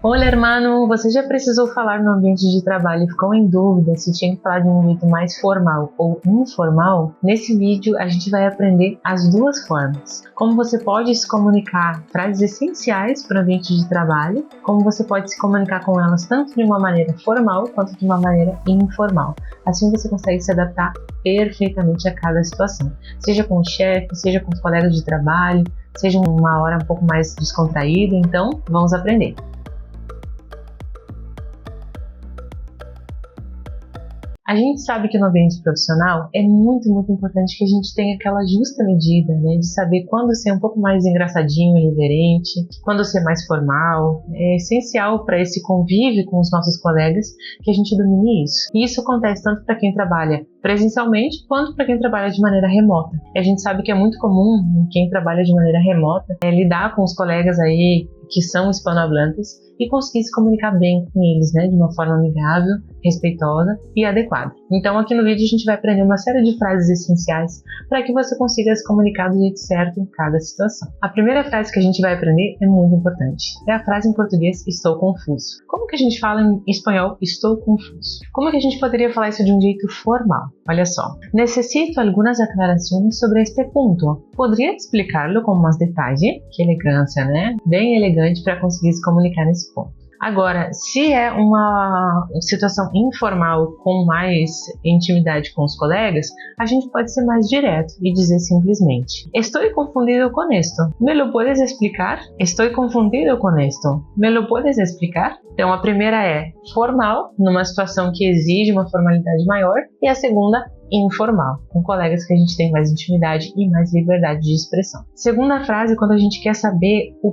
Olá, hermano! Você já precisou falar no ambiente de trabalho e ficou em dúvida se tinha que falar de um jeito mais formal ou informal? Nesse vídeo a gente vai aprender as duas formas. Como você pode se comunicar frases essenciais para o ambiente de trabalho, como você pode se comunicar com elas tanto de uma maneira formal quanto de uma maneira informal. Assim você consegue se adaptar perfeitamente a cada situação. Seja com o chefe, seja com os colegas de trabalho, seja uma hora um pouco mais descontraída, então vamos aprender. A gente sabe que no ambiente profissional é muito importante que a gente tenha aquela justa medida, né, de saber quando ser um pouco mais engraçadinho e irreverente, quando ser mais formal. É essencial para esse convívio com os nossos colegas que a gente domine isso. E isso acontece tanto para quem trabalha presencialmente quanto para quem trabalha de maneira remota. E a gente sabe que é muito comum quem trabalha de maneira remota lidar com os colegas aí que são hispanohablantes e conseguir se comunicar bem com eles, né, de uma forma amigável, respeitosa e adequada. Então aqui no vídeo a gente vai aprender uma série de frases essenciais para que você consiga se comunicar do jeito certo em cada situação. A primeira frase que a gente vai aprender é muito importante. É a frase em português, estou confuso. Como que a gente fala em espanhol, estou confuso? Como que a gente poderia falar isso de um jeito formal? Olha só. Necesito algumas aclarações sobre este ponto. Poderia explicar-lo com mais detalhe? Que elegância, né? Bem elegante para conseguir se comunicar nesse ponto. Agora, se é uma situação informal com mais intimidade com os colegas, a gente pode ser mais direto e dizer simplesmente: Estou confundido com esto. ¿Me lo puedes explicar? Estou confundido com esto. ¿Me lo puedes explicar? Então, a primeira é formal, numa situação que exige uma formalidade maior, e a segunda informal, com colegas que a gente tem mais intimidade e mais liberdade de expressão. Segunda frase, quando a gente quer saber o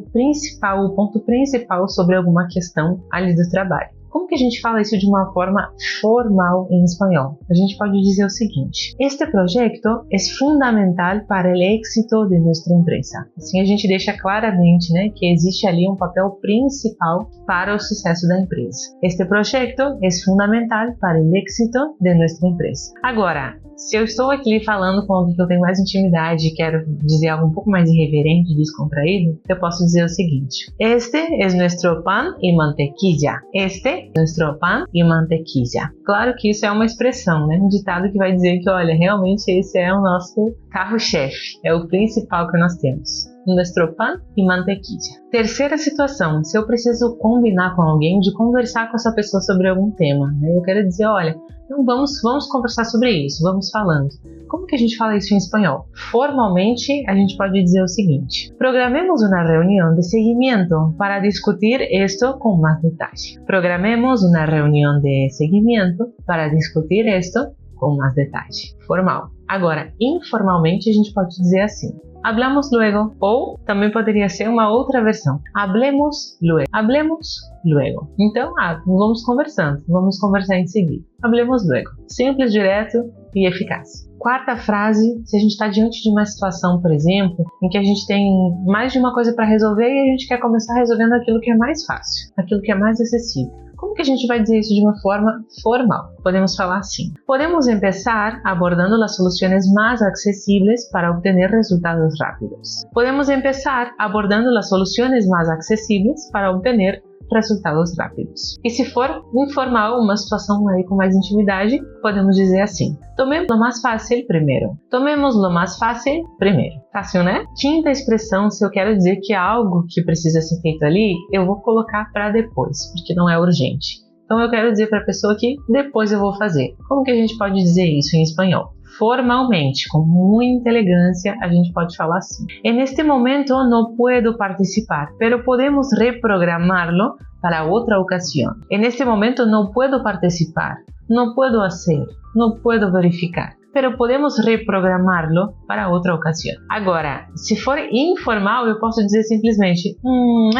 ponto principal sobre alguma questão ali do trabalho. Como que a gente fala isso de uma forma formal em espanhol? A gente pode dizer o seguinte: Este projeto é fundamental para o êxito de nossa empresa. Assim a gente deixa claramente, né, que existe ali um papel principal para o sucesso da empresa. Este projeto é fundamental para o êxito de nossa empresa. Agora, se eu estou aqui falando com alguém que eu tenho mais intimidade e quero dizer algo um pouco mais irreverente, descontraído, eu posso dizer o seguinte: Este é nosso pan e mantequilla. Este é nosso pan e mantequilla. Claro que isso é uma expressão, né? Um ditado que vai dizer que, olha, realmente esse é o nosso carro-chefe, é o principal que nós temos. Nuestro pan e mantequilla. Terceira situação, se eu preciso combinar com alguém, de conversar com essa pessoa sobre algum tema, né? Eu quero dizer, olha, então vamos conversar sobre isso, vamos falando. Como que a gente fala isso em espanhol? Formalmente, a gente pode dizer o seguinte: Programemos uma reunião de seguimiento para discutir esto com mais detalhe. Programemos uma reunião de seguimiento para discutir esto com mais detalhe. Formal. Agora, informalmente, a gente pode dizer assim: Hablamos luego, ou também poderia ser uma outra versão: Hablemos luego. Hablemos luego. Então, vamos conversar em seguida. Hablemos luego. Simples, direto e eficaz. Quarta frase, se a gente está diante de uma situação, por exemplo, em que a gente tem mais de uma coisa para resolver e a gente quer começar resolvendo aquilo que é mais fácil, aquilo que é mais acessível. Como que a gente vai dizer isso de uma forma formal? Podemos falar assim: Podemos começar abordando as soluções mais acessíveis para obter resultados rápidos. Podemos começar abordando as soluções mais acessíveis para obter resultados rápidos. E se for informal, uma situação aí com mais intimidade, podemos dizer assim: Tomemos lo mais fácil primeiro. Tomemos lo mais fácil primeiro. Fácil, né? Quinta expressão, se eu quero dizer que é algo que precisa ser feito ali, eu vou colocar para depois, porque não é urgente. Então eu quero dizer para a pessoa que depois eu vou fazer. Como que a gente pode dizer isso em espanhol? Formalmente, com muita elegância, a gente pode falar assim: En este momento no puedo participar, pero podemos reprogramarlo para outra ocasião. En este momento no puedo participar, no puedo hacer, no puedo verificar, pero podemos reprogramarlo para outra ocasião. Agora, se for informal, eu posso dizer simplesmente: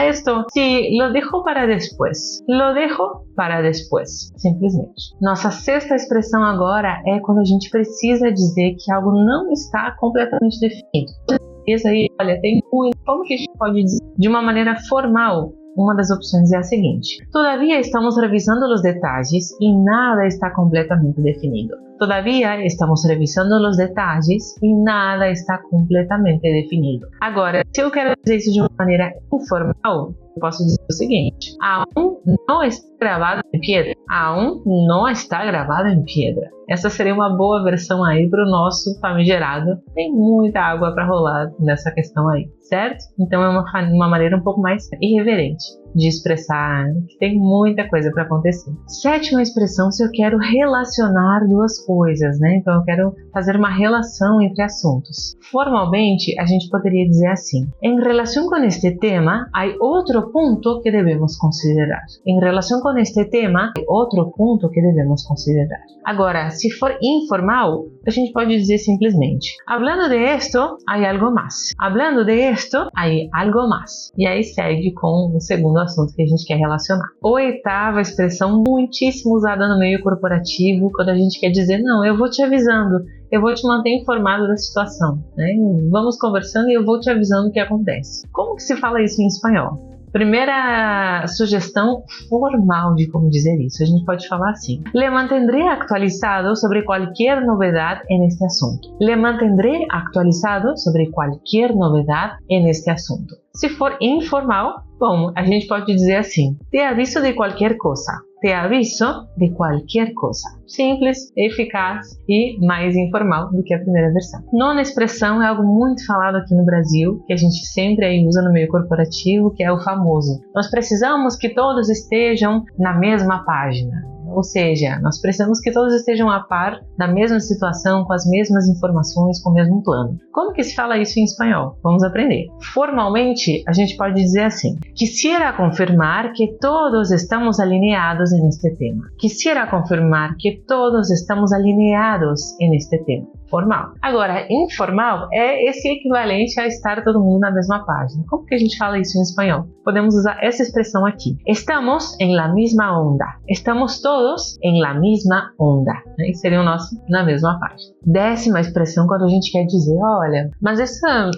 esto, sí, lo dejo para después. Lo dejo para después. Simplesmente. Nossa sexta expressão agora é quando a gente precisa dizer que algo não está completamente definido. Aí, olha, tem muito. Como que a gente pode dizer de uma maneira formal? Uma das opções é a seguinte: Todavía estamos revisando os detalhes e nada está completamente definido. Todavía estamos revisando os detalhes e nada está completamente definido. Agora, se eu quero dizer isso de uma maneira informal, posso dizer o seguinte: aún não está gravado em pedra. Aún não está gravado em pedra. Essa seria uma boa versão aí para o nosso famigerado. Tem muita água para rolar nessa questão aí, certo? Então é uma maneira um pouco mais irreverente de expressar que tem muita coisa para acontecer. Sétima expressão, se eu quero relacionar duas coisas, né? Então eu quero fazer uma relação entre assuntos. Formalmente, a gente poderia dizer assim: em relação com este tema, há outro ponto que devemos considerar. Em relação com este tema, há outro ponto que devemos considerar. Agora, se for informal, a gente pode dizer simplesmente: hablando de esto, hay algo más. Hablando de esto, hay algo más. E aí segue com o segundo assunto que a gente quer relacionar. Oitava expressão muitíssimo usada no meio corporativo, quando a gente quer dizer: não, eu vou te avisando, eu vou te manter informado da situação, né? Vamos conversando e eu vou te avisando o que acontece. Como que se fala isso em espanhol? Primeira sugestão formal de como dizer isso, a gente pode falar assim: le mantendré actualizado sobre qualquer novidade en este asunto. Le mantendré actualizado sobre qualquer novidade en este asunto. Se for informal, bom, a gente pode dizer assim: te aviso de qualquer coisa. Te aviso de qualquer coisa. Simples, eficaz e mais informal do que a primeira versão. Nona expressão é algo muito falado aqui no Brasil, que a gente sempre aí usa no meio corporativo, que é o famoso: nós precisamos que todos estejam na mesma página. Ou seja, nós precisamos que todos estejam a par da mesma situação, com as mesmas informações, com o mesmo plano. Como que se fala isso em espanhol? Vamos aprender. Formalmente, a gente pode dizer assim: quisiera confirmar que todos estamos alineados en este tema. Quisiera confirmar que todos estamos alineados en este tema. Formal. Agora, informal é esse equivalente a estar todo mundo na mesma página. Como que a gente fala isso em espanhol? Podemos usar essa expressão aqui: estamos en la misma onda. Estamos todos en la misma onda. Né? Seria o nosso na mesma página. Décima expressão, quando a gente quer dizer: olha, mas essa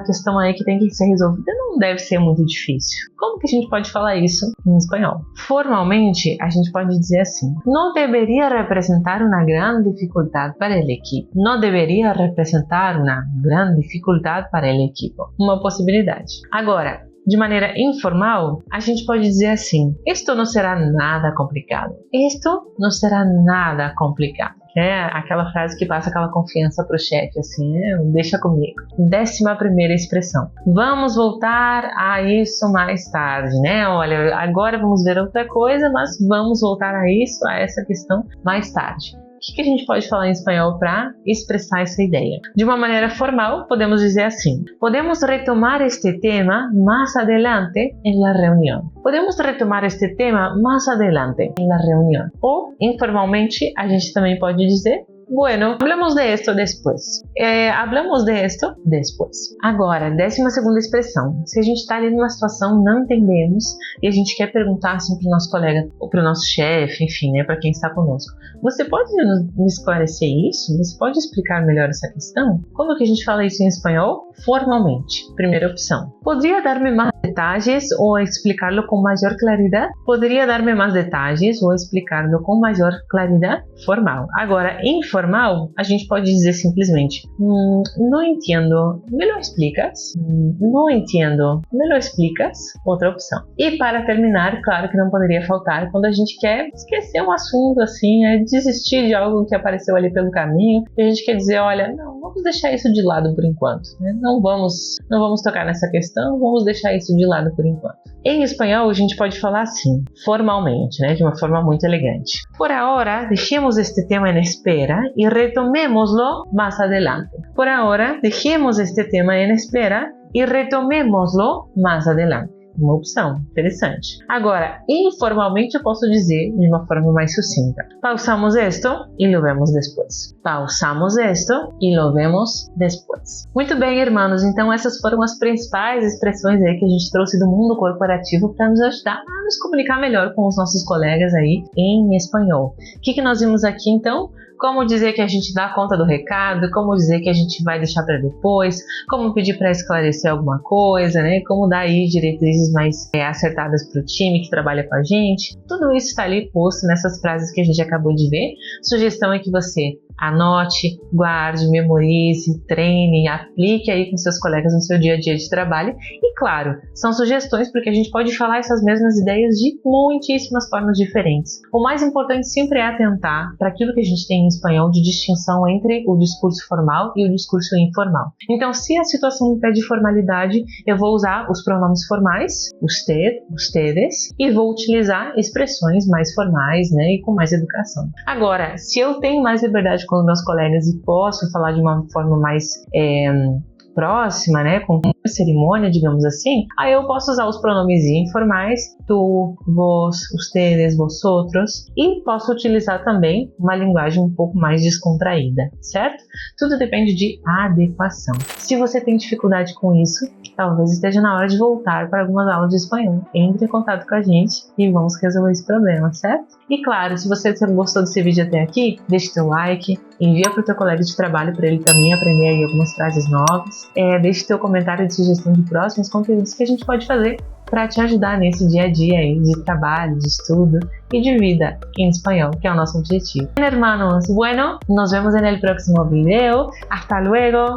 questão aí que tem que ser resolvida não deve ser muito difícil. Como que a gente pode falar isso em espanhol? Formalmente, a gente pode dizer assim: não deveria representar uma grande dificuldade para o equipo. Não deveria representar uma grande dificuldade para o equipo. Uma possibilidade. Agora, de maneira informal, a gente pode dizer assim: isto não será nada complicado. Isto não será nada complicado. É aquela frase que passa aquela confiança para o chefe, assim, deixa comigo. 11ª expressão: vamos voltar a isso mais tarde, né? Olha, agora vamos ver outra coisa, mas vamos voltar a isso, a essa questão mais tarde. O que a gente pode falar em espanhol para expressar essa ideia? De uma maneira formal, podemos dizer assim: podemos retomar este tema más adelante en la reunión. Podemos retomar este tema más adelante en la reunión. Ou, informalmente, a gente também pode dizer: bueno, hablamos de esto después. Hablamos de esto después. Agora, 12ª expressão. Se a gente está ali numa situação, não entendemos, e a gente quer perguntar assim para o nosso colega, ou para o nosso chefe, enfim, né, para quem está conosco: você pode me esclarecer isso? Você pode explicar melhor essa questão? Como que a gente fala isso em espanhol? Formalmente. Primeira opção: poderia dar-me mais detalhes ou explicar-lo com maior claridade? Poderia dar-me mais detalhes ou explicar-lo com maior claridade? Formal. Agora, informal, a gente pode dizer simplesmente: não entendo, me lo explicas? Não entendo, me lo explicas? Outra opção. E para terminar, claro que não poderia faltar, quando a gente quer esquecer um assunto assim, desistir de algo que apareceu ali pelo caminho, e a gente quer dizer: olha, não, vamos deixar isso de lado por enquanto, né? Não vamos tocar nessa questão, vamos deixar isso de lado por enquanto. Em espanhol, a gente pode falar assim, formalmente, né, de uma forma muito elegante: por ahora, dejemos este tema en espera y retomémoslo más adelante. Por ahora, dejemos este tema en espera y retomémoslo más adelante. Uma opção interessante. Agora, informalmente eu posso dizer de uma forma mais sucinta: pausamos esto y lo vemos después. Pausamos esto y lo vemos después. Muito bem, irmãos, então essas foram as principais expressões aí que a gente trouxe do mundo corporativo para nos ajudar a nos comunicar melhor com os nossos colegas aí em espanhol. O que nós vimos aqui então? como dizer que a gente dá conta do recado, como dizer que a gente vai deixar para depois, como pedir para esclarecer alguma coisa, né? Como dar aí diretrizes mais acertadas para o time que trabalha com a gente. Tudo isso está ali posto nessas frases que a gente acabou de ver. Sugestão é que você anote, guarde, memorize, treine, aplique aí com seus colegas no seu dia a dia de trabalho. E claro, são sugestões porque a gente pode falar essas mesmas ideias de muitíssimas formas diferentes. O mais importante sempre é atentar para aquilo que a gente tem em espanhol de distinção entre o discurso formal e o discurso informal. Então, se a situação me pede formalidade, eu vou usar os pronomes formais, usted, ustedes, e vou utilizar expressões mais formais, né, e com mais educação. Agora, se eu tenho mais liberdade com os meus colegas e posso falar de uma forma mais próxima, né, com cerimônia, digamos assim, aí eu posso usar os pronomes informais, tu, vos, ustedes, vosotros, e posso utilizar também uma linguagem um pouco mais descontraída, certo? Tudo depende de adequação. Se você tem dificuldade com isso, talvez esteja na hora de voltar para algumas aulas de espanhol. Entre em contato com a gente e vamos resolver esse problema, certo? E claro, se você gostou desse vídeo até aqui, deixe seu like, envia para o teu colega de trabalho para ele também aprender aí algumas frases novas. Deixe teu comentário de sugestão de próximos conteúdos que a gente pode fazer para te ajudar nesse dia a dia aí de trabalho, de estudo y de vida en español, que es nuestro objetivo. Hermanos, bueno, nos vemos en el próximo video. Hasta luego.